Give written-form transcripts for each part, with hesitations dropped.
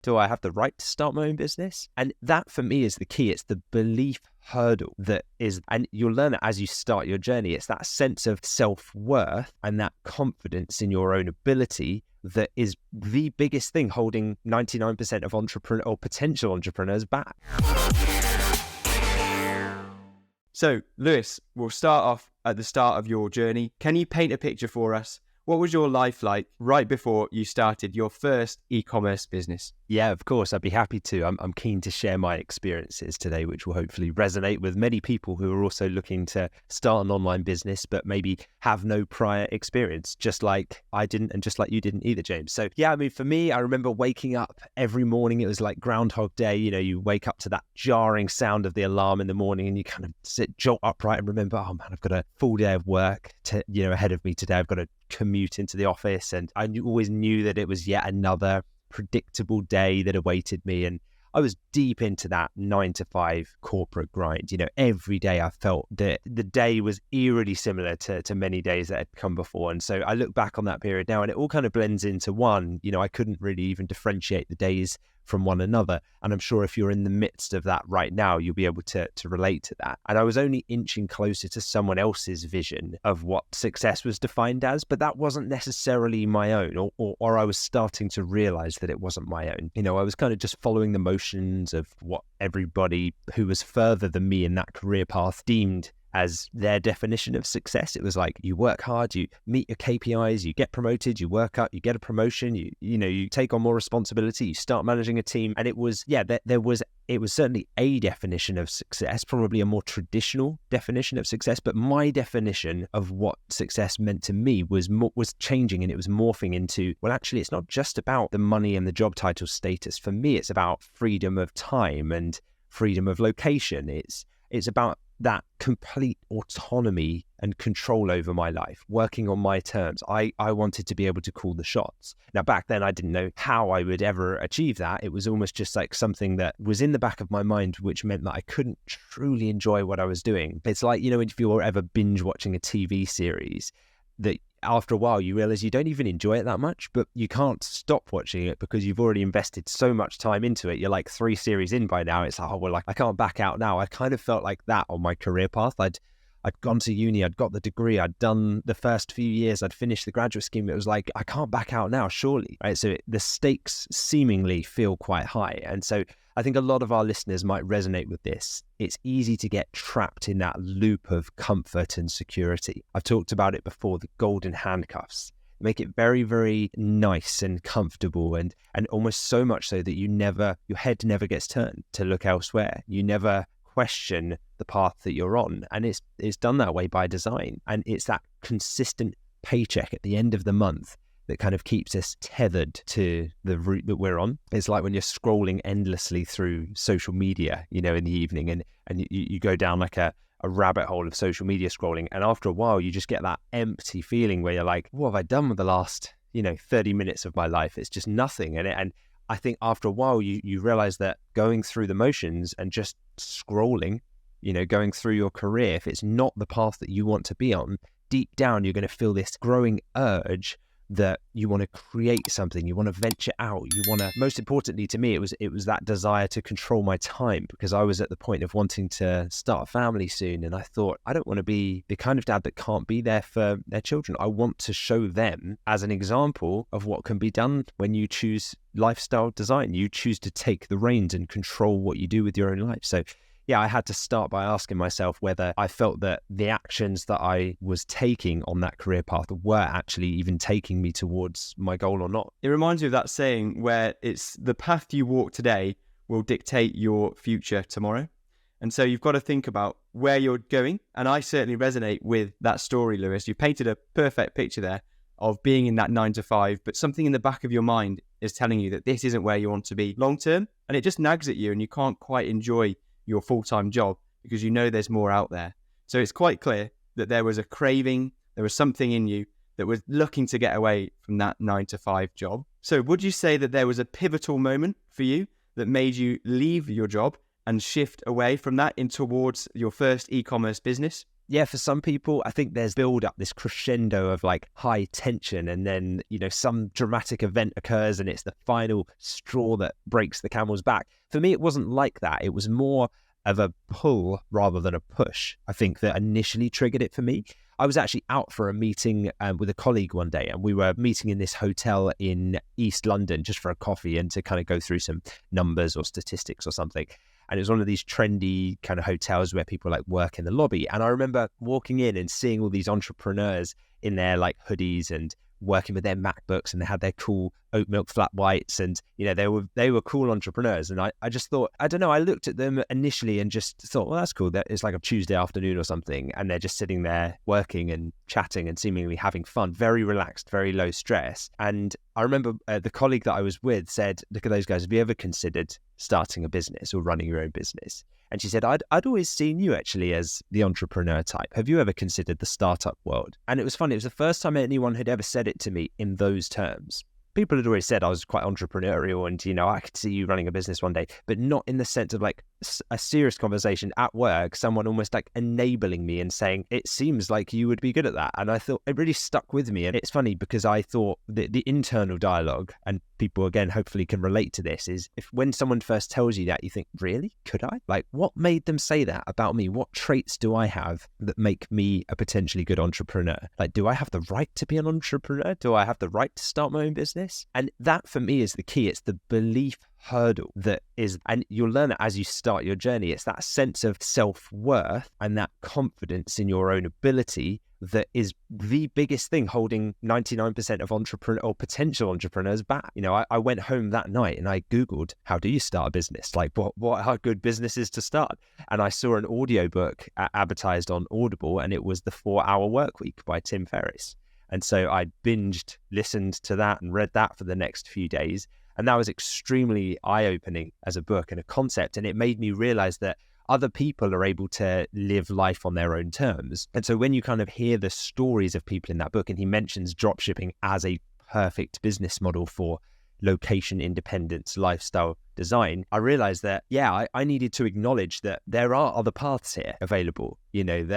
Do I have the right to start my own business? And that for me is the key. It's the belief hurdle that is, and you'll learn it as you start your journey. It's that sense of self-worth and that confidence in your own ability that is the biggest thing holding 99% of entrepreneur or potential entrepreneurs back. So, Lewis, we'll start off at the start of your journey. Can you paint a picture for us? What was your life like right before you started your first e-commerce business? Yeah, of course, I'd be happy to. I'm keen to share my experiences today, which will hopefully resonate with many people who are also looking to start an online business, but maybe have no prior experience, just like I didn't and just like you didn't either, James. So yeah, I mean, for me, I remember waking up every morning. It was like Groundhog Day. You know, you wake up to that jarring sound of the alarm in the morning and you kind of jolt upright and remember, oh man, I've got a full day of work ahead of me today. I've got to commute into the office, and I always knew that it was yet another predictable day that awaited me. And I was deep into that 9 to 5 corporate grind. You know, every day I felt that the day was eerily similar to many days that had come before. And so I look back on that period now and it all kind of blends into one. You know, I couldn't really even differentiate the days from one another. And I'm sure if you're in the midst of that right now, you'll be able to relate to that. And I was only inching closer to someone else's vision of what success was defined as, but that wasn't necessarily my own, or I was starting to realize that it wasn't my own. You know, I was kind of just following the motions of what everybody who was further than me in that career path deemed as their definition of success. It was like, you work hard, you meet your KPIs, you get promoted, you work up, you get a promotion, you take on more responsibility, you start managing a team. And it was, it was certainly a definition of success, probably a more traditional definition of success. But my definition of what success meant to me was changing, and it was morphing into, well, actually, it's not just about the money and the job title status. For me, it's about freedom of time and freedom of location. It's about that complete autonomy and control over my life, working on my terms. I wanted to be able to call the shots. Now, back then, I didn't know how I would ever achieve that. It was almost just like something that was in the back of my mind, which meant that I couldn't truly enjoy what I was doing. It's like, you know, if you're ever binge watching a TV series, that after a while you realize you don't even enjoy it that much, but you can't stop watching it because you've already invested so much time into it. You're like 3 series in by now. It's like, oh, well, like, I can't back out now. I kind of felt like that on my career path. I'd gone to uni, I'd got the degree, I'd done the first few years, I'd finished the graduate scheme. It was like, I can't back out now, surely, right? So the stakes seemingly feel quite high. And so I think a lot of our listeners might resonate with this. It's easy to get trapped in that loop of comfort and security. I've talked about it before, the golden handcuffs. Make it very, very nice and comfortable, and almost so much so that your head never gets turned to look elsewhere. You never question the path that you're on. And it's done that way by design. And it's that consistent paycheck at the end of the month that kind of keeps us tethered to the route that we're on. It's like when you're scrolling endlessly through social media, you know, in the evening, and you go down like a rabbit hole of social media scrolling. And after a while, you just get that empty feeling where you're like, what have I done with the last, 30 minutes of my life? It's just nothing. And I think after a while, you realize that going through the motions and just scrolling, going through your career, if it's not the path that you want to be on, deep down, you're going to feel this growing urge that you want to create something, you want to venture out, you want to, most importantly to me, it was that desire to control my time, because I was at the point of wanting to start a family soon. And I thought, I don't want to be the kind of dad that can't be there for their children. I want to show them as an example of what can be done when you choose lifestyle design. You choose to take the reins and control what you do with your own life. So yeah, I had to start by asking myself whether I felt that the actions that I was taking on that career path were actually even taking me towards my goal or not. It reminds me of that saying where it's the path you walk today will dictate your future tomorrow. And so you've got to think about where you're going. And I certainly resonate with that story, Lewis. You painted a perfect picture there of being in that 9 to 5, but something in the back of your mind is telling you that this isn't where you want to be long term. And it just nags at you and you can't quite enjoy your full-time job because you know there's more out there. So it's quite clear that there was a craving, there was something in you that was looking to get away from that 9 to 5 job. So would you say that there was a pivotal moment for you that made you leave your job and shift away from that in towards your first e-commerce business? Yeah, for some people, I think there's build up, this crescendo of like high tension, and then, some dramatic event occurs and it's the final straw that breaks the camel's back. For me, it wasn't like that. It was more of a pull rather than a push, I think, that initially triggered it for me. I was actually out for a meeting with a colleague one day, and we were meeting in this hotel in East London just for a coffee and to kind of go through some numbers or statistics or something. And it was one of these trendy kind of hotels where people like work in the lobby. And I remember walking in and seeing all these entrepreneurs in their like hoodies and working with their MacBooks, and they had their cool oat milk flat whites, and they were cool entrepreneurs. And I just thought, I don't know, I looked at them initially and just thought, well, that's cool. That it's like a Tuesday afternoon or something, and they're just sitting there working and chatting and seemingly having fun, very relaxed, very low stress. And I remember the colleague that I was with said, look at those guys, have you ever considered starting a business or running your own business? And she said, I'd always seen you actually as the entrepreneur type. Have you ever considered the startup world? And it was funny. It was the first time anyone had ever said it to me in those terms. People had already said I was quite entrepreneurial and, I could see you running a business one day, but not in the sense of like a serious conversation at work, someone almost like enabling me and saying, it seems like you would be good at that. And I thought it really stuck with me. And it's funny because I thought the internal dialogue, and people again hopefully can relate to this, is if when someone first tells you that, you think, really? Could I? Like, what made them say that about me? What traits do I have that make me a potentially good entrepreneur? Like, do I have the right to be an entrepreneur? Do I have the right to start my own business? And that for me is the key. It's the belief hurdle that is, and you'll learn that as you start your journey. It's that sense of self-worth and that confidence in your own ability that is the biggest thing holding 99% of entrepreneur or potential entrepreneurs back. I went home that night and I Googled, how do you start a business? Like what are good businesses to start? And I saw an audiobook advertised on Audible, and it was The 4-Hour Workweek by Tim Ferriss. And so I binged, listened to that and read that for the next few days. And that was extremely eye-opening as a book and a concept. And it made me realize that other people are able to live life on their own terms. And so when you kind of hear the stories of people in that book, and he mentions dropshipping as a perfect business model for location independence, lifestyle design, I realized that, I needed to acknowledge that there are other paths here available, and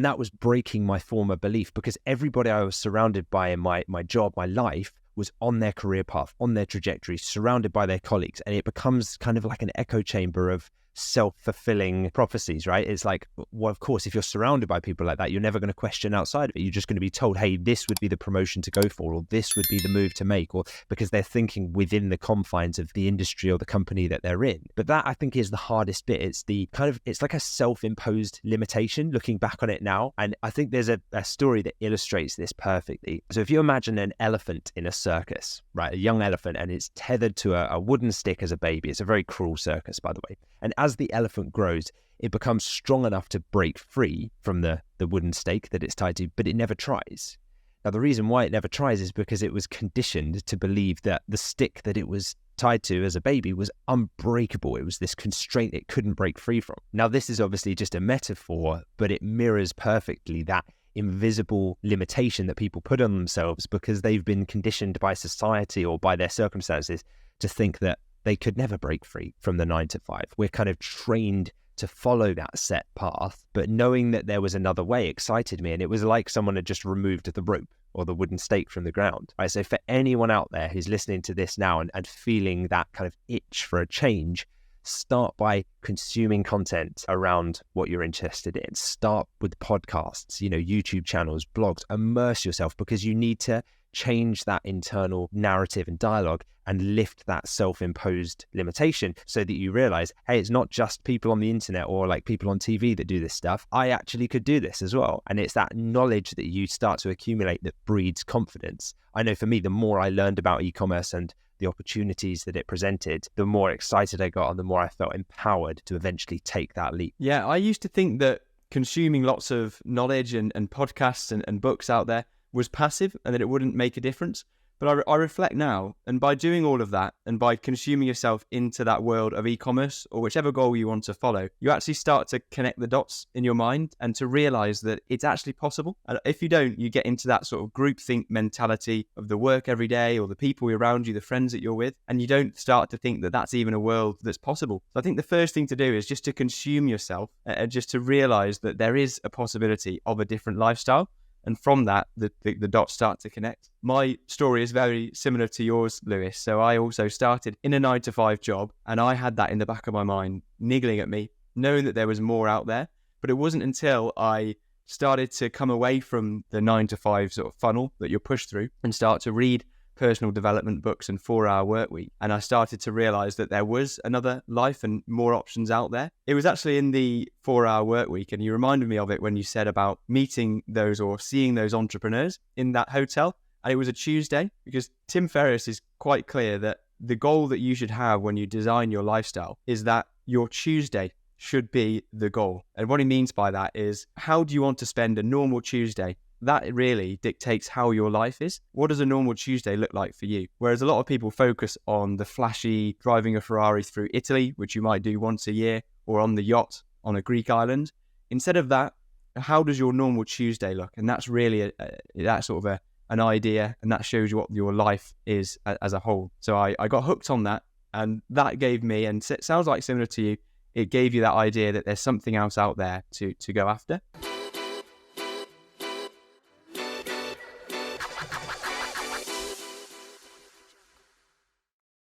that was breaking my former belief, because everybody I was surrounded by in my job, my life, was on their career path, on their trajectory, surrounded by their colleagues. And it becomes kind of like an echo chamber of self-fulfilling prophecies, right? It's like, well, of course, if you're surrounded by people like that, you're never going to question outside of it. You're just going to be told, hey, this would be the promotion to go for, or this would be the move to make, or because they're thinking within the confines of the industry or the company that they're in. But that, I think, is the hardest bit. It's like a self-imposed limitation looking back on it now. And I think there's a story that illustrates this perfectly. So if you imagine an elephant in a circus, right, a young elephant, and it's tethered to a wooden stick as a baby. It's a very cruel circus, by the way. And as the elephant grows, it becomes strong enough to break free from the wooden stake that it's tied to, but it never tries. Now, the reason why it never tries is because it was conditioned to believe that the stick that it was tied to as a baby was unbreakable. It was this constraint it couldn't break free from. Now, this is obviously just a metaphor, but it mirrors perfectly that invisible limitation that people put on themselves because they've been conditioned by society or by their circumstances to think that they could never break free from the 9 to 5. We're kind of trained to follow that set path, but knowing that there was another way excited me. And it was like someone had just removed the rope or the wooden stake from the ground. Right, so for anyone out there who's listening to this now and feeling that kind of itch for a change, start by consuming content around what you're interested in. Start with podcasts, YouTube channels, blogs. Immerse yourself, because you need to change that internal narrative and dialogue and lift that self-imposed limitation so that you realize, hey, it's not just people on the internet or like people on TV that do this stuff. I actually could do this as well. And it's that knowledge that you start to accumulate that breeds confidence. I know for me, the more I learned about e-commerce and the opportunities that it presented, the more excited I got and the more I felt empowered to eventually take that leap. Yeah, I used to think that consuming lots of knowledge and podcasts and books out there was passive and that it wouldn't make a difference. But I reflect now, and by doing all of that and by consuming yourself into that world of e-commerce or whichever goal you want to follow, you actually start to connect the dots in your mind and to realize that it's actually possible. And if you don't, you get into that sort of groupthink mentality of the work every day or the people around you, the friends that you're with, and you don't start to think that that's even a world that's possible. So I think the first thing to do is just to consume yourself and just to realize that there is a possibility of a different lifestyle. And from that, the dots start to connect. My story is very similar to yours, Lewis. So I also started in a 9-to-5 job, and I had that in the back of my mind, niggling at me, knowing that there was more out there. But it wasn't until I started to come away from the 9-to-5 sort of funnel that you're pushed through and start to read personal development books and 4-hour work week. And I started to realize that there was another life and more options out there. It was actually in the 4-hour work week. And you reminded me of it when you said about meeting those or seeing those entrepreneurs in that hotel. And it was a Tuesday, because Tim Ferriss is quite clear that the goal that you should have when you design your lifestyle is that your Tuesday should be the goal. And what he means by that is, how do you want to spend a normal Tuesday? That really dictates how your life is. What does a normal Tuesday look like for you? Whereas a lot of people focus on the flashy driving a Ferrari through Italy, which you might do once a year, or on the yacht on a Greek island. Instead of that, how does your normal Tuesday look? And that's really that sort of an idea, and that shows you what your life is as a whole. So I got hooked on that, and that gave me, and it sounds like similar to you, it gave you that idea that there's something else out there to go after.